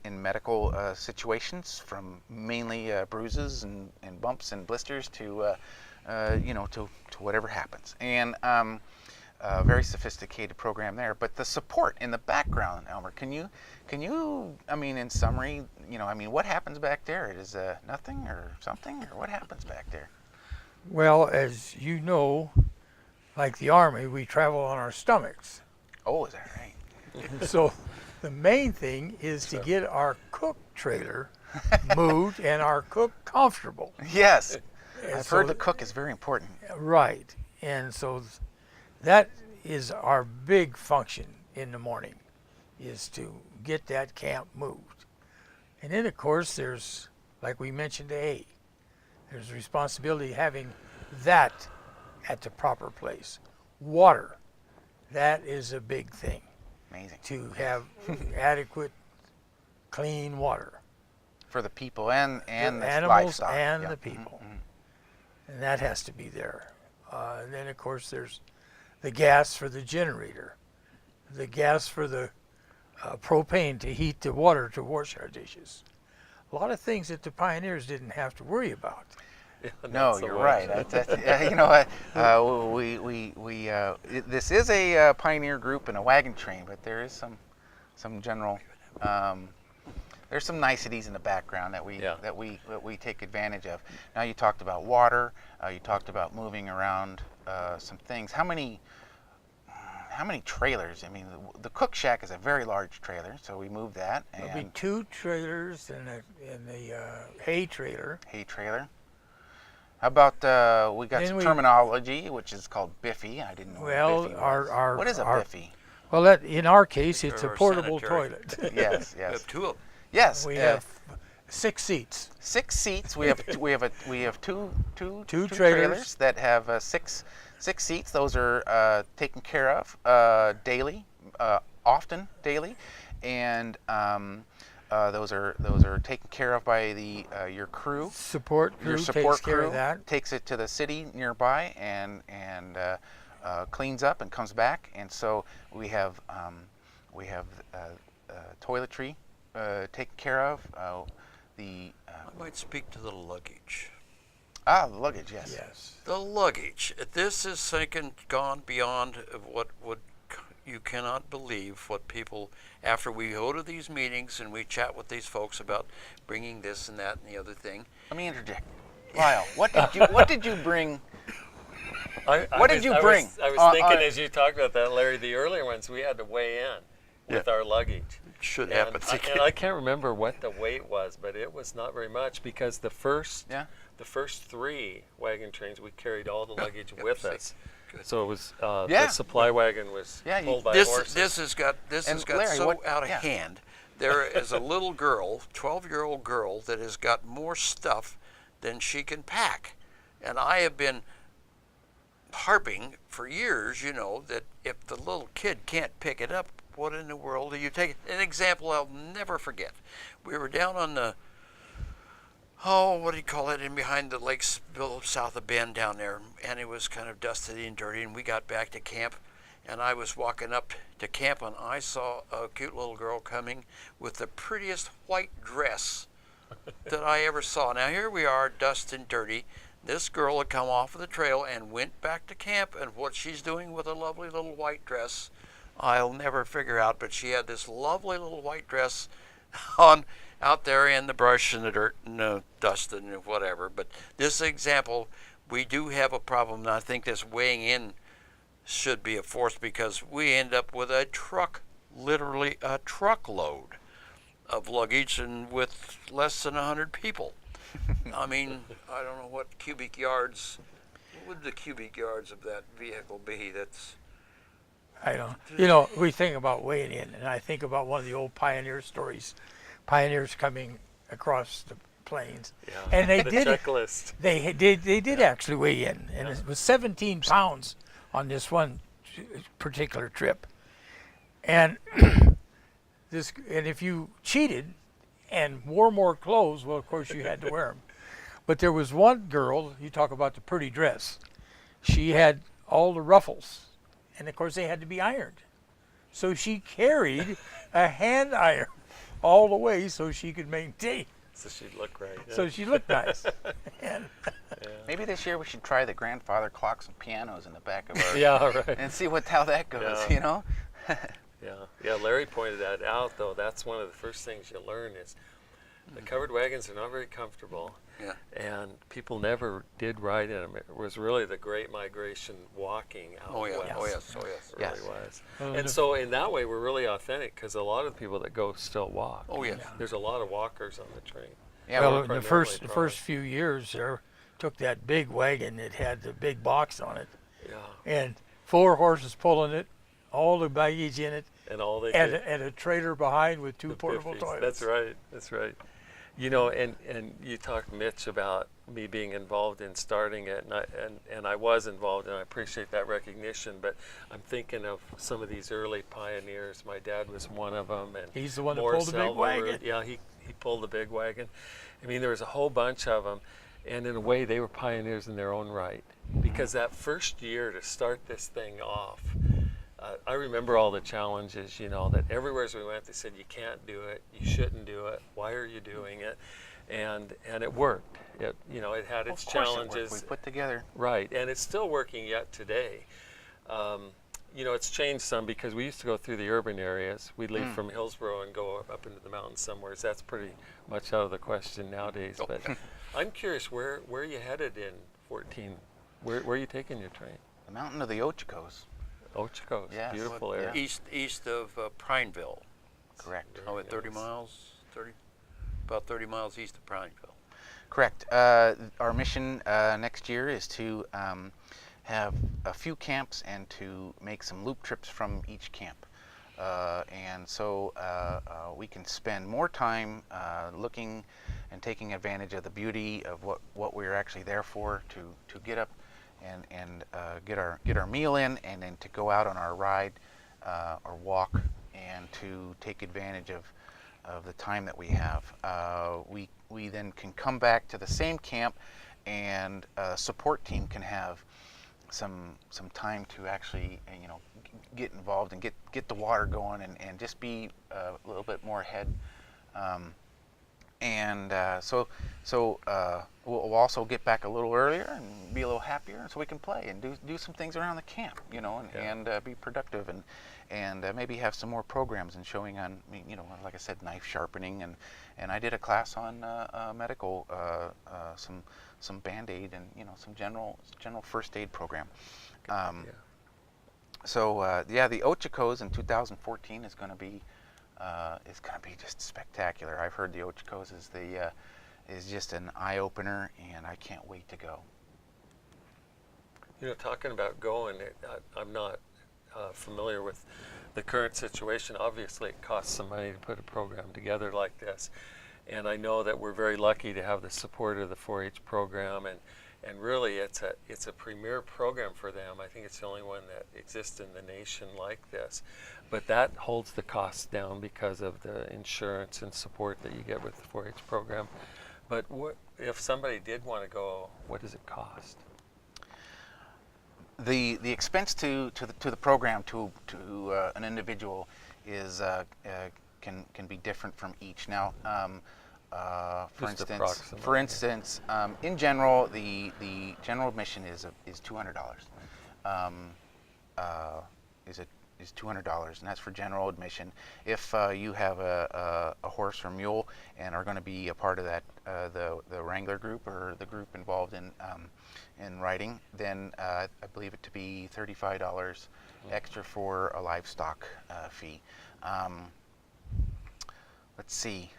in medical situations, from mainly bruises and bumps and blisters to to whatever happens. And a very sophisticated program there. But the support in the background, Elmer, can you, I mean, in summary, what happens back there? Is nothing or something, or what happens back there? well, as you know, like the Army, we travel on our stomachs. Oh, is that right? So the main thing is to get our cook trailer moved and our cook comfortable. Yes. And I've so heard the cook is very important. Right. And so that is our big function in the morning, is to get that camp moved. And then, of course, there's, like we mentioned, the hay. There's responsibility having that at the proper place. Water, that is a big thing, Amazing. to have adequate, clean water. For the people and The the animals livestock. and Yeah. the people. And that has to be there. And then, of course, there's the gas for the generator, the gas for the propane to heat the water to wash our dishes. A lot of things that the pioneers didn't have to worry about. Yeah, not No, so you're much. right. You know what? This is a pioneer group and a wagon train, but there is some general. There's some niceties in the background that Yeah. we take advantage of. Now you talked about water. You talked about moving around some things. How many trailers? I mean, the cook shack is a very large trailer, so we moved that. There'll be And 2 trailers and the hay trailer. hay trailer. How about we got Then some we- terminology, which is called biffy. I didn't know Well, what biffy was. our What is a our- biffy? Well, that in our case, it's a Or portable sanitary. toilet. Yes, We have yes, 2 of them. yes. We have 6 seats. 6 seats. We have two Two trailers trailers. that have six seats. Those are taken care of daily, often daily, and those are taken care of by your crew. Support crew Your support takes care crew of that. takes it to the city nearby and cleans up and comes back. And so we have toiletry taken care of. I might speak to the luggage. The luggage, yes. Yes. The luggage. This is gone beyond of what would you cannot believe what people after we go to these meetings and we chat with these folks about bringing this and that and the other thing. Let me interject. Lyle, what did you bring? What did you bring? I was thinking as you talked about that, Larry, the earlier ones, we had to weigh in with our luggage. Should And happen. and I can't remember what the weight was, but it was not very much because the first 3 wagon trains, we carried all the luggage with see. us. So it was Yeah. the supply wagon was Yeah, pulled by this horses. this has got Larry, so what- out of yeah. hand. There is a little girl, 12-year-old girl, that has got more stuff than she can pack, and I have been harping for years, that if the little kid can't pick it up, what in the world do you take? An example I'll never forget. We were down on the what do you call it, in behind the lakes south of Bend down there, and it was kind of dusty and dirty, and we got back to camp, and I was walking up to camp, and I saw a cute little girl coming with the prettiest white dress that I ever saw. Now here we are, dust and dirty. This girl had come off of the trail and went back to camp, and what she's doing with a lovely little white dress, I'll never figure out, but she had this lovely little white dress on out there in the brush and the dirt and the dust and whatever. But this example, we do have a problem, and I think this weighing in should be a force because we end up with a truck, literally a truckload of luggage and with less than 100 people. I mean, I don't know what would the cubic yards of that vehicle be? That's I don't. We think about weighing in, and I think about one of the old pioneer stories. Pioneers coming across the plains, Yeah. and they the did. checklist. They did actually weigh in, and it was 17 pounds on this one particular trip. And if you cheated and wore more clothes, well, of course you had to wear them. But there was one girl, you talk about the pretty dress. She had all the ruffles, and of course they had to be ironed. So she carried a hand iron all the way so she could maintain. So she'd look right. Yeah. So she looked nice. And Maybe this year we should try the grandfather clocks and pianos in the back of our yeah, right. and see how that goes. Yeah. Yeah. Larry pointed that out, though. That's one of the first things you learn is the covered wagons are not very comfortable. Yeah. And people never did ride in them. It was really the Great Migration walking out oh yeah, west. oh yes, oh yes. It really Yes. was. Well, And so in that way, we're really authentic because a lot of the people that go still walk. Oh yes. There's a lot of walkers on the train. Yeah, well, we're the primarily first trolley. few years there, took that big wagon that had the big box on it, Yeah. and 4 horses pulling it, all the baggage in it, And all they and, did. and a trailer behind with 2 The portable 50s. toilets. That's right. That's right. And you talked, Mitch, about me being involved in starting it, and I was involved, and I appreciate that recognition. But I'm thinking of some of these early pioneers. My dad was one of them, and He's the one that Morris pulled the big Elver, wagon. Yeah, he pulled the big wagon. I mean, there was a whole bunch of them, and in a way, they were pioneers in their own right. Because that first year to start this thing off, I remember all the challenges, that everywhere as we went, they said, you can't do it, you shouldn't do it, why are you doing it? and it worked. It it had its Of course it worked. challenges. We put together. Right, and it's still working yet today. It's changed some because we used to go through the urban areas. We'd leave from Hillsborough and go up into the mountains somewhere. So that's pretty much out of the question nowadays. But I'm curious, where are you headed in 14? Where are you taking your train? The mountain of the Ochocos. Ochocos, Yes. beautiful area. East of Prineville. Correct. Oh, at 30 miles? About 30 miles east of Prineville. Correct. Our mission next year is to have a few camps and to make some loop trips from each camp. And so we can spend more time looking and taking advantage of the beauty of what we're actually there for, to get up and get our meal in, and then to go out on our ride or walk, and to take advantage of the time that we have. We then can come back to the same camp, and a support team can have some time to actually get involved and get the water going, and just be a little bit more ahead. So we'll also get back a little earlier and be a little happier, so we can play and do some things around the camp, and be productive, and maybe have some more programs and showing on, like I said, knife sharpening, and I did a class on medical, some Band-Aid, and some general first aid program. So the Ochocos in 2014 is going to be just spectacular. I've heard the Ochocos is just an eye opener, and I can't wait to go. Talking about going, I'm not familiar with the current situation. Obviously, it costs some money to put a program together like this, and I know that we're very lucky to have the support of the 4-H program, and really it's a premier program for them. I think it's the only one that exists in the nation like this, but that holds the costs down because of the insurance and support that you get with the 4-H program. But if somebody did want to go, what does it cost? The expense to the program to an individual is can be different from each. Now, for instance, in general, the general admission is $200. Is $200, and that's for general admission. If you have a horse or mule and are going to be a part of that, the Wrangler group or the group involved in riding, then I believe it to be $35 extra for a livestock fee. Let's see.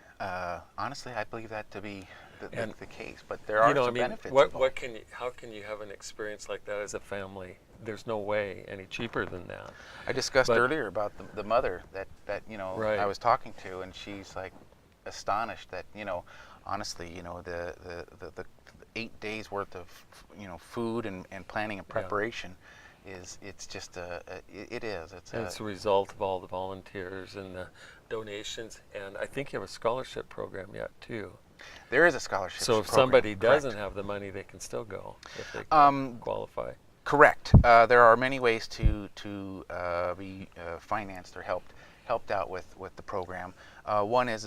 Honestly, I believe that to be the case, but there are some benefits. How can you have an experience like that as a family? There's no way any cheaper than that. I discussed earlier about the mother that Right. I was talking to, and she's like astonished that honestly the 8 days worth of food and planning and preparation it's just it's a result of all the volunteers and the donations, and I think you have a scholarship program yet too. There is a scholarship So if program, somebody doesn't correct. have the money, they can still go if they qualify. Correct. There are many ways to be financed or helped out with the program. One is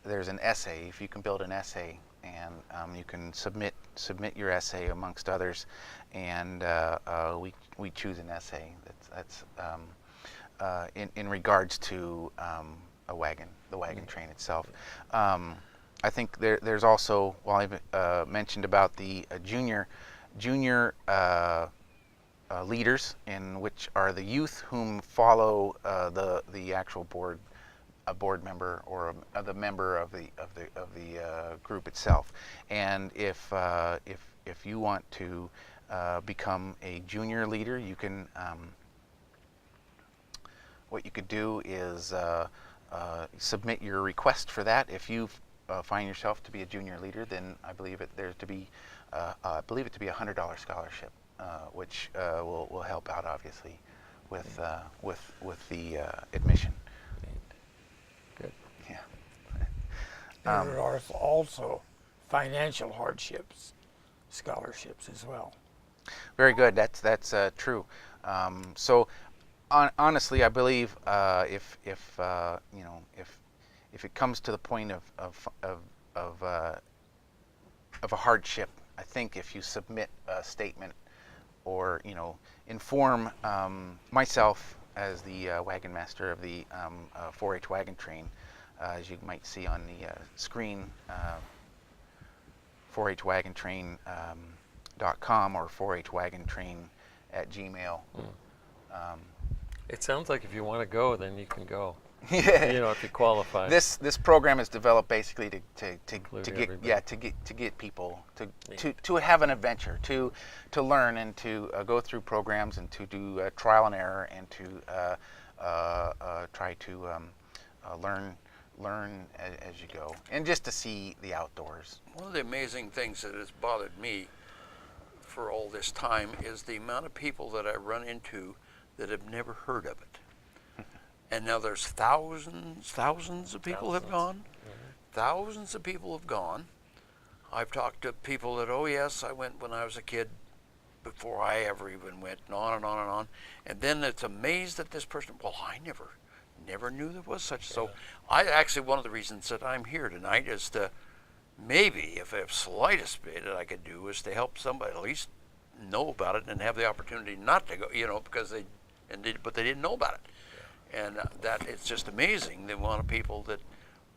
there's an essay. If you can build an essay, and you can submit your essay amongst others, and we choose an essay that's in regards to the wagon train itself. I think there's also, I've mentioned about the junior leaders, in which are the youth whom follow the actual board, a board member or the member of the group itself. And if you want to become a junior leader, you can. What you could do is submit your request for that. If you find yourself to be a junior leader, then I believe it to be a $100 scholarship, which will help out obviously with the admission. Good. Yeah. There are also financial hardships, scholarships as well. Very good. That's true. So honestly, I believe if if it comes to the point of a hardship, I think if you submit a statement or inform myself as the wagon master of the 4-H wagon train, as you might see on the screen, 4hwagontrain.com or 4hwagontrain@gmail. It sounds like if you want to go, then you can go. Yeah. If you qualify. This program is developed basically to Include get people to have an adventure, to learn and to go through programs and to do trial and error and to try to learn as you go, and just to see the outdoors. One of the amazing things that has bothered me for all this time is the amount of people that I run into that have never heard of it. And now there's thousands of people have gone. Thousands of people have gone. I've talked to people that, oh yes, I went when I was a kid before I ever even went, and on and on and on. And then it's amazed that this person, well, I never knew there was such. So I actually, one of the reasons that I'm here tonight is to maybe, if I have slightest bit that I could do, is to help somebody at least know about it and have the opportunity not to go, because but they didn't know about it. And that it's just amazing the amount of people that,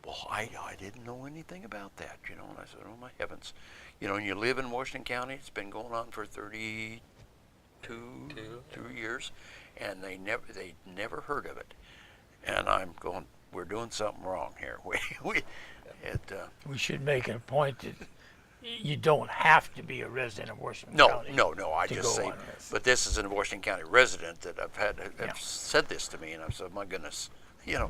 well, I didn't know anything about that, And I said, oh my heavens, and you live in Washington County. It's been going on for 32 years, and they never heard of it. And I'm going, we're doing something wrong here. We should make a point that you don't have to be a resident of Washington County. No. I to just go say, on this. but this is a Washington County resident that have said this to me, and I've said, my goodness, You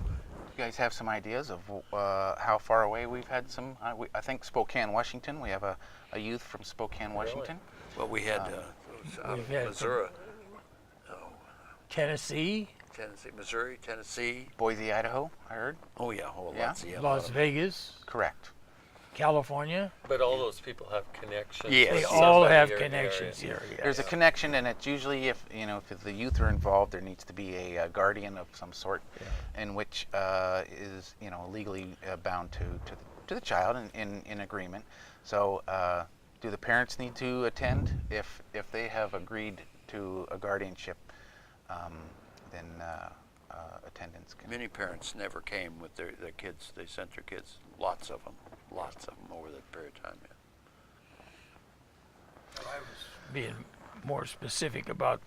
guys have some ideas of how far away we've had some? I think Spokane, Washington. We have a youth from Spokane, Washington. Well, we had we've had Missouri, Tennessee, Missouri, Tennessee. Boise, Idaho, I heard. Oh yeah, lots of Las Vegas, Correct. California. But all those people have connections. Yes. with They all somebody have in the connections area. here. There's a connection, and it's usually if the youth are involved, there needs to be a guardian of some sort, in which is legally bound to the child in agreement. So, do the parents need to attend? If they have agreed to a guardianship, then attendance can. Many parents never came with their kids. They sent their kids, lots of them over that period of time. I was being more specific about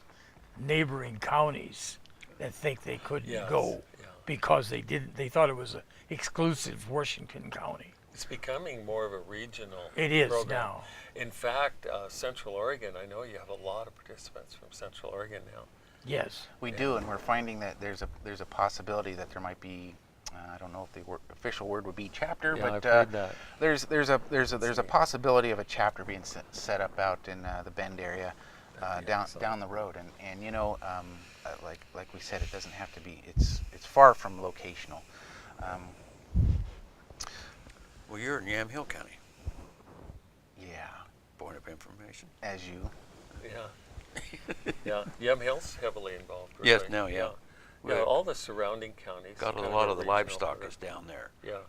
neighboring counties that think they couldn't go because they didn't. They thought it was an exclusive Washington County. It's becoming more of a regional It is program. now. In fact, Central Oregon, I know you have a lot of participants from Central Oregon now. Yes. We do, and we're finding that there's a possibility that there might be. I don't know if the official word would be chapter, Yeah, but I've heard that. there's a possibility of a chapter being set up out in the Bend area, down the road, and like we said, it doesn't have to be. It's far from locational. Well, you're in Yamhill County. Yeah, Point of information. as you. Yeah. Yamhill's heavily involved. Yes, really. no, yeah. Yeah, all the surrounding counties. Got a kind lot a of the regional livestock program. is down there. Yeah.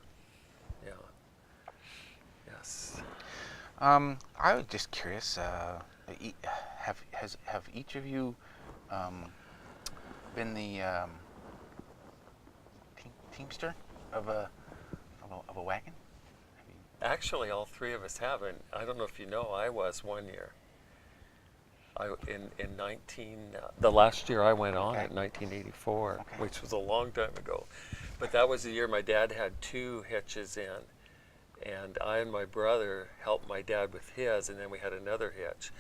Yes. I was just curious. Have each of you been the teamster of a wagon? Actually, all three of us haven't. I don't know if you know, I was one year. The last year I went on in 1984, which was a long time ago. But that was the year my dad had 2 hitches in, and I and my brother helped my dad with his, and then we had another hitch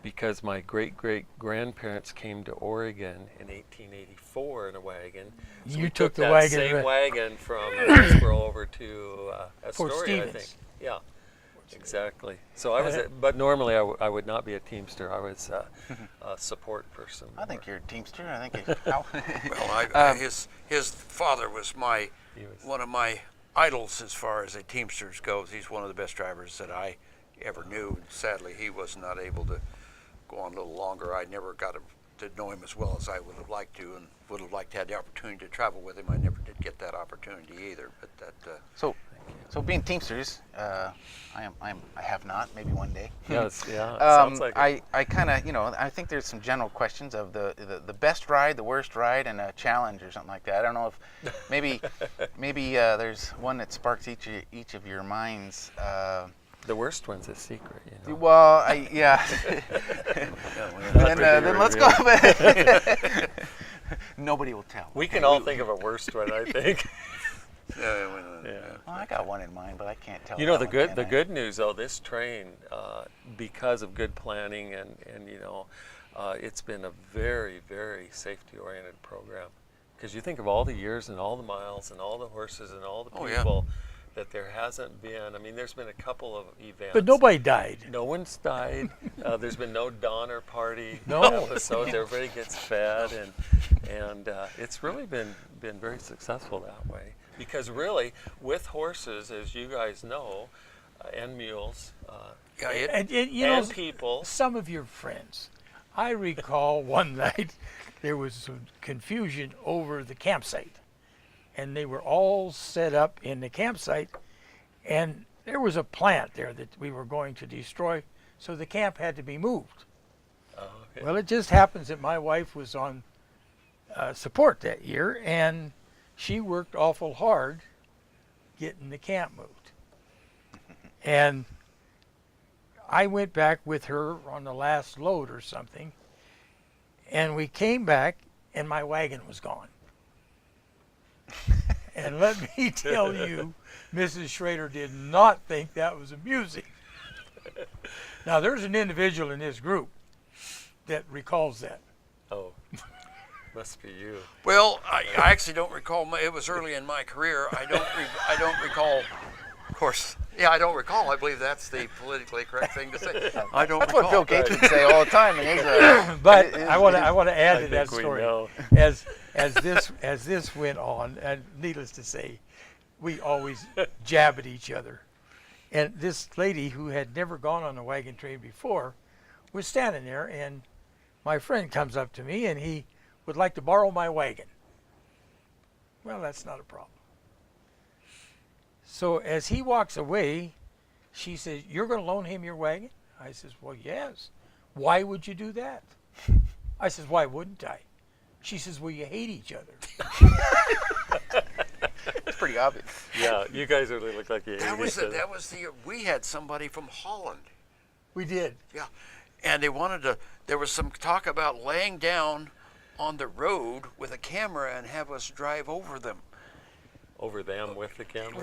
because my great-great-grandparents came to Oregon in 1884 in a wagon. So You we took the that wagon same right- wagon from Hillsboro over to Fort Astoria, I Stevens. think. Yeah. Exactly. So I was, but normally I would not be a teamster. I was a support person. I think you're a teamster. I think how. Well, his father was one of my idols as far as the Teamsters goes. He's one of the best drivers that I ever knew. Sadly, he was not able to go on a little longer. I never got to know him as well as I would have liked to, and would have liked to have the opportunity to travel with him. I never did get that opportunity either. But that. So being Teamsters, I have not. Maybe one day. Yes, yeah. Sounds like it. I kind of, I think there's some general questions of the best ride, the worst ride, and a challenge or something like that. I don't know if maybe there's one that sparks each of your minds. The worst one's a secret, you know. Well, yeah. then let's go. Nobody will tell. We can all think of a worst one, I think. Yeah. Well, I got one in mind, but I can't tell. You know, that the one, the can I? good news though, this train, because of good planning and it's been a very, very safety-oriented program. Because you think of all the years and all the miles and all the horses and all the Oh, yeah. people, that there hasn't been. I mean, there's been a couple of events. But nobody died. No one's died. There's been no Donner Party No. episodes. Everybody gets fed, and it's really been very successful that way. Because really, with horses, as you guys know, and mules, And you and know, people. some of your friends. I recall one night there was some confusion over the campsite, and they were all set up in the campsite, and there was a plant there that we were going to destroy, so the camp had to be moved. Okay. Well, it just happens that my wife was on support that year, and she worked awful hard getting the camp moved. And I went back with her on the last load or something, and we came back, and my wagon was gone. And let me tell you, Mrs. Schrader did not think that was amusing. Now, there's an individual in this group that recalls that. Oh, must be you. Well, I actually don't recall. It was early in my career. I don't recall. Of course, yeah, I don't recall. I believe that's the politically correct thing to say. I don't That's recall. what Bill Gates would say all the time. And But I want to add I to that think we story. know. As this went on, and needless to say, we always jab at each other. And this lady who had never gone on a wagon train before was standing there, and my friend comes up to me, and he would like to borrow my wagon. Well, that's not a problem. So as he walks away, she says, "You're going to loan him your wagon?" I says, "Well, yes." "Why would you do that?" I says, "Why wouldn't I?" She says, "Well, you hate each other." it's pretty obvious. Yeah, you guys really look like you hate each other. That was the. We had somebody from Holland. We did. Yeah, and they wanted to. There was some talk about laying down on the road with a camera and have us drive over them. Over them with the camera.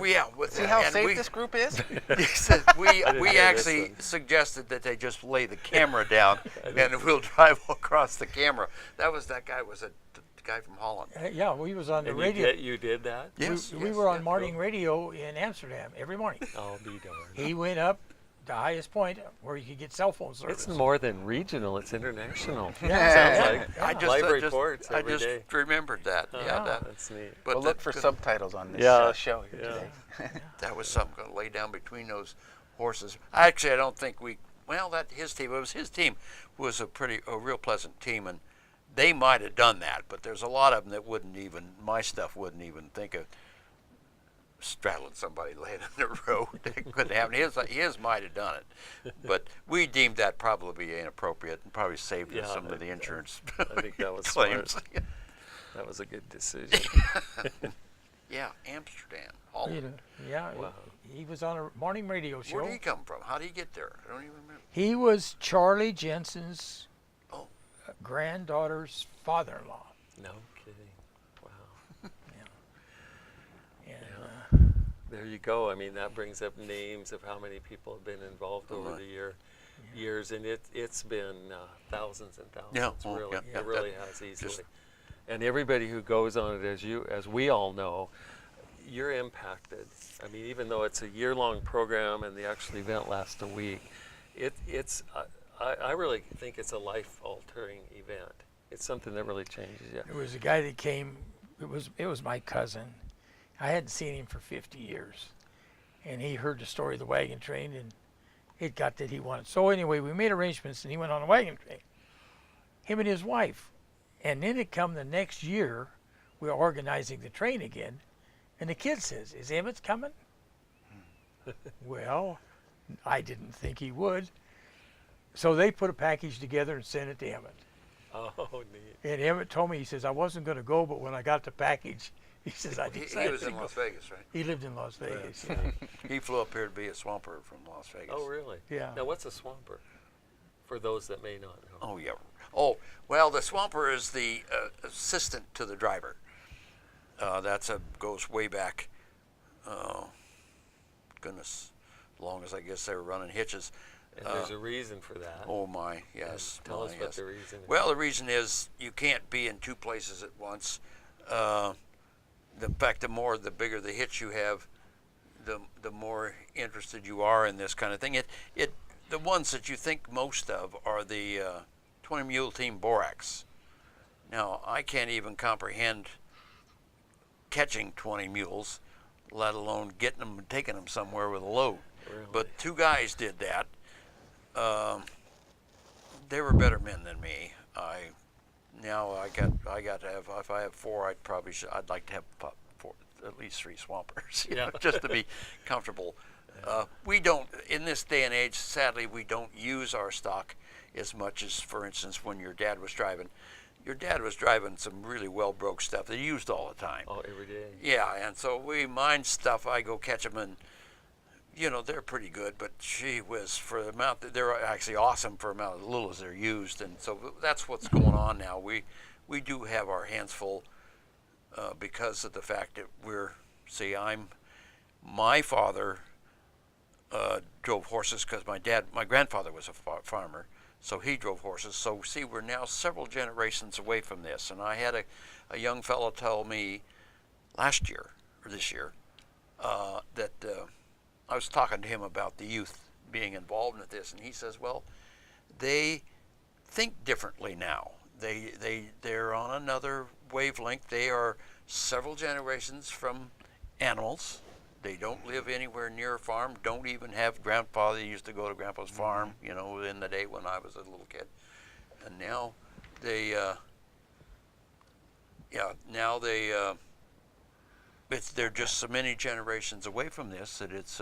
See how safe this group is? He said we hear this actually one. suggested that they just lay the camera down and we'll drive across the camera. That guy was the guy from Holland. Yeah, we was on the And radio. you did that? Yes, we were on morning radio in Amsterdam every morning. I'll be darned. He went up the highest point where you could get cell phone service. It's more than regional, it's international. Yeah. Sounds like I just live reports I every just day. remembered that. Yeah, That's neat. but We'll look for subtitles on this Yeah, show here yeah. today. that was something going to lay down between those horses. Actually, I don't think we. Well, his team. It was his team. Was a real pleasant team, and they might have done that. But there's a lot of them that wouldn't even. My stuff wouldn't even think of straddling somebody laying on the road. It couldn't happen. His might have done it, but we deemed that probably inappropriate and probably saved us Yeah, some of the insurance I think that was claims. smart. That was a good decision. Yeah, Amsterdam, You Holland. know, yeah, Wow. he was on a morning radio show. Where did he come from? How did he get there? I don't even remember. He was Charlie Jensen's Oh. granddaughter's father-in-law. No kidding. Wow. And, There you go. I mean, that brings up names of how many people have been involved over Right. the years, and it's been thousands and thousands. Yeah. Oh, Really, yeah. it really That- has just- easily. And everybody who goes on it, as we all know, you're impacted. I mean, even though it's a year-long program and the actual event lasts a week, it's. I really think it's a life-altering event. It's something that really changes you. there was a guy that came. It was my cousin. I hadn't seen him for 50 years, and he heard the story of the wagon train, and it got that he wanted. So anyway, we made arrangements, and he went on a wagon train. him and his wife. And then it come the next year, we're organizing the train again, and the kid says, "Is Emmett coming?" Well, I didn't think he would. So they put a package together and sent it to Emmett. Oh, neat. And Emmett told me, he says, "I wasn't going to go, but when I got the package," he says, "I He decided was to in go." Las Vegas, right? He lived in Las Vegas. Yeah. He flew up here to be a swamper from Las Vegas. Oh, really? Yeah. Now, what's a swamper? For those that may not know. Oh, yeah. Oh, well, the swamper is the assistant to the driver. Goes way back. Goodness, as long as I guess they were running hitches. And there's a reason for that. Oh my, yes. Tell us my, what yes. the reason is. Well, the reason is you can't be in two places at once. In fact, the bigger the hitch you have, the more interested you are in this kind of thing. The ones that you think most of are the 20 mule team borax. Now, I can't even comprehend catching 20 mules, let alone getting them and taking them somewhere with a load. Really? But two guys did that. They were better men than me. I got to have, if I have four, I'd like to have four, at least three swampers, Yeah. just to be comfortable. We don't, in this day and age, sadly, we don't use our stock as much as, for instance, when your dad was driving. Your dad was driving some really well broke stuff that he used all the time. Oh, every day. Yeah, and so we mine stuff. I go catch them, and they're pretty good. But gee whiz, for the amount that they're actually awesome for the amount as little as they're used, and so that's what's going on now. We do have our hands full because of the fact that my father drove horses because my grandfather was a farmer. So he drove horses. So see, we're now several generations away from this. And I had a young fellow tell me last year or this year that I was talking to him about the youth being involved in this, and he says, well, they think differently now. They're on another wavelength. They are several generations from animals. They don't live anywhere near a farm, don't even have grandfather. They used to go to grandpa's farm, in the day when I was a little kid. And now they're just so many generations away from this that it's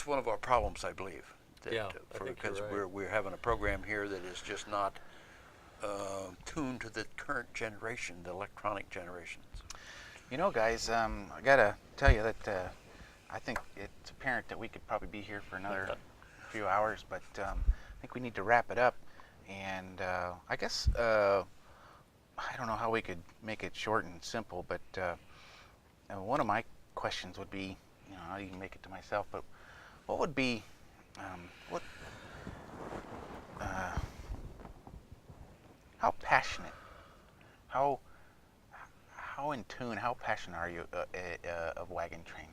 one of our problems, I believe. Yeah, I think because you're right. we're having a program here that is just not tuned to the current generation, the electronic generations. Guys, I gotta tell you that I think it's apparent that we could probably be here for another few hours, but I think we need to wrap it up. And I guess I don't know how we could make it short and simple, but one of my questions would be, I'll even make it to myself, but what would be how passionate, how in tune, how passionate are you of Wagon Train?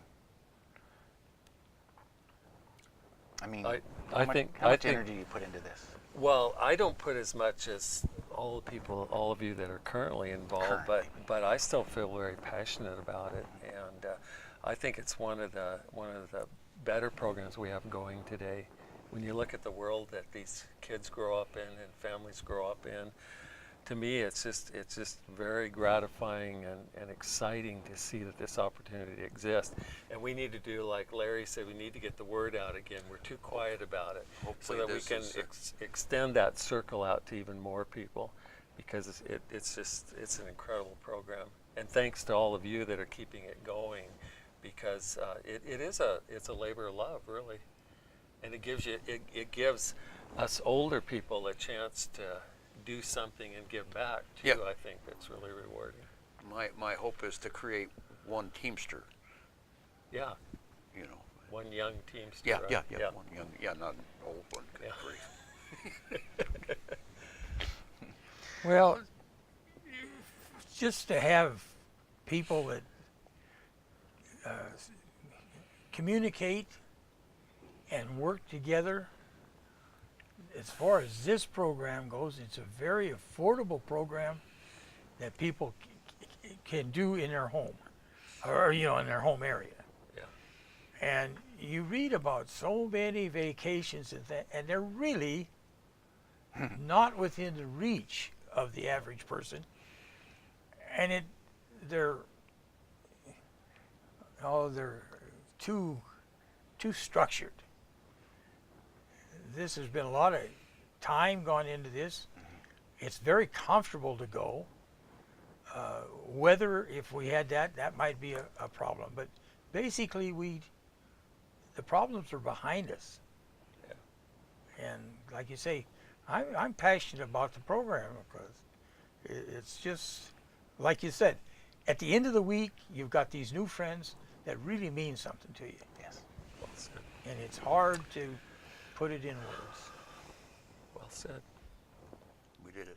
I mean, how much energy do you put into this? Well, I don't put as much as all of you that are currently involved, but I still feel very passionate about it, and I think it's one of the better programs we have going today. When you look at the world that these kids grow up in and families grow up in, to me, it's just very gratifying and exciting to see that this opportunity exists. And we need to do, like Larry said, we need to get the word out again. We're too quiet about it. Hopefully so that we can extend that circle out to even more people, because it's an incredible program. And thanks to all of you that are keeping it going, because it's a labor of love, really. And it gives us older people a chance to do something and give back too. Yep. I think that's really rewarding. My hope is to create one Teamster. Yeah. One young Teamster. Yeah, right? yeah. One young, not an old one. Good grief. Well, just to have people that communicate and work together. As far as this program goes, it's a very affordable program that people can do in their home, or in their home area. Yeah. And you read about so many vacations and they're really not within the reach of the average person, and they're they're too structured. This has been a lot of time gone into this. It's very comfortable to go. Weather, if we had that might be a problem. But basically, the problems are behind us. Yeah. And like you say, I'm passionate about the program because it's just, like you said, at the end of the week, you've got these new friends that really mean something to you. Yes. Well said. And it's hard to put it in words. Well said. We did it.